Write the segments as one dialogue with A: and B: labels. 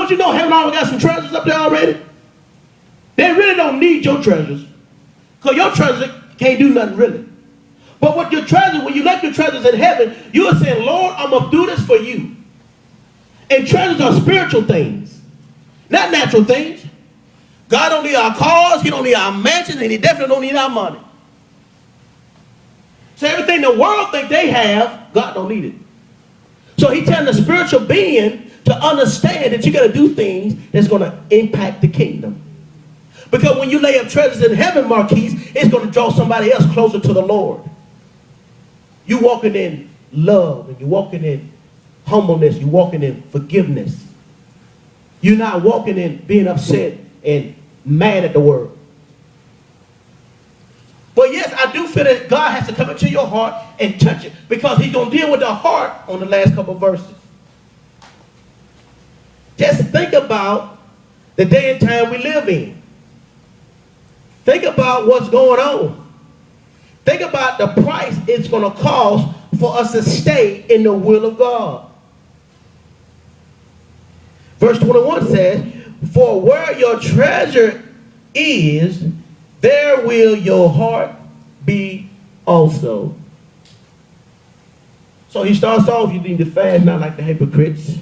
A: Don't you know heaven already got some treasures up there already? They really don't need your treasures. Because your treasure can't do nothing really. But what your treasure, when you left your treasures in heaven, you are saying, Lord, I'm going to do this for you. And treasures are spiritual things, not natural things. God don't need our cars, he don't need our mansions, and he definitely don't need our money. So everything the world think they have, God don't need it. So he's telling the spiritual being to understand that you got to do things that's going to impact the kingdom. Because when you lay up treasures in heaven, Marquise, it's going to draw somebody else closer to the Lord. You walking in love, and you're walking in humbleness, you're walking in forgiveness. You're not walking in being upset and mad at the world. But yes, I do feel that God has to come into your heart and touch it, because he's going to deal with the heart on the last couple of verses. Just think about the day and time we live in. Think about what's going on. Think about the price it's going to cost for us to stay in the will of God. Verse 21 says, for where your treasure is, there will your heart be also. So he starts off, you need to fast, not like the hypocrites.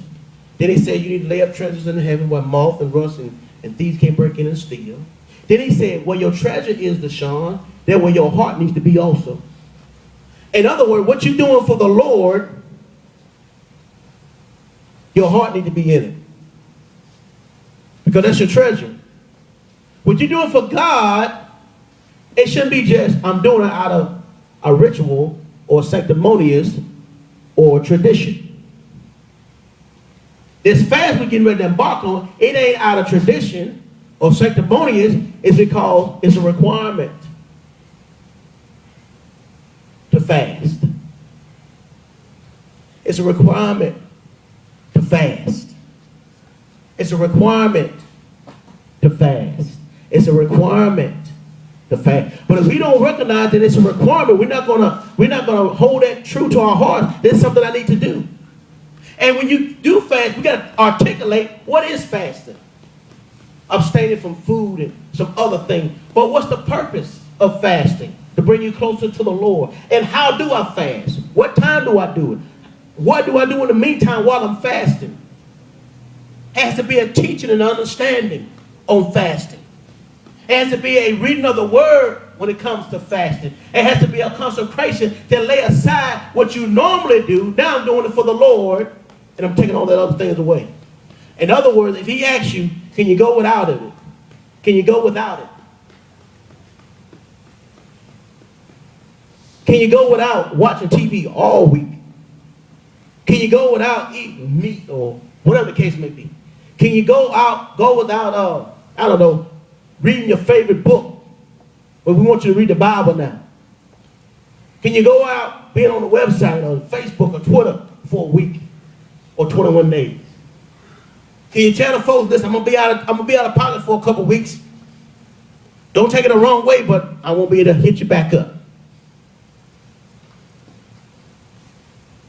A: Then he said you need to lay up treasures in heaven where moth and rust and thieves can't break in and steal. Then he said, where your treasure is, Deshaun, there where your heart needs to be also. In other words, what you're doing for the Lord, your heart needs to be in it. Because that's your treasure. What you're doing for God, it shouldn't be just, I'm doing it out of a ritual or sanctimonious or tradition. This fast we're getting ready to embark on, it ain't out of tradition or sanctimonious, it's because it's a requirement to fast. It's a requirement to fast. It's a requirement to fast. It's a requirement to fast. But if we don't recognize that it's a requirement, we're not gonna hold that true to our heart. There's something I need to do. And when you do fast, we got to articulate what is fasting. Abstaining from food and some other things. But what's the purpose of fasting? To bring you closer to the Lord. And how do I fast? What time do I do it? What do I do in the meantime while I'm fasting? It has to be a teaching and understanding on fasting. It has to be a reading of the word when it comes to fasting. It has to be a consecration to lay aside what you normally do. Now I'm doing it for the Lord, and I'm taking all that other things away. In other words, if he asks you, can you go without it? Can you go without it? Can you go without watching TV all week? Can you go without eating meat or whatever the case may be? Can you go without, reading your favorite book? But we want you to read the Bible now. Can you go out being on the website or Facebook or Twitter for a week or 21 days? Can you tell the folks, listen, I'm gonna be out of pocket for a couple weeks. Don't take it the wrong way, but I won't be able to hit you back up.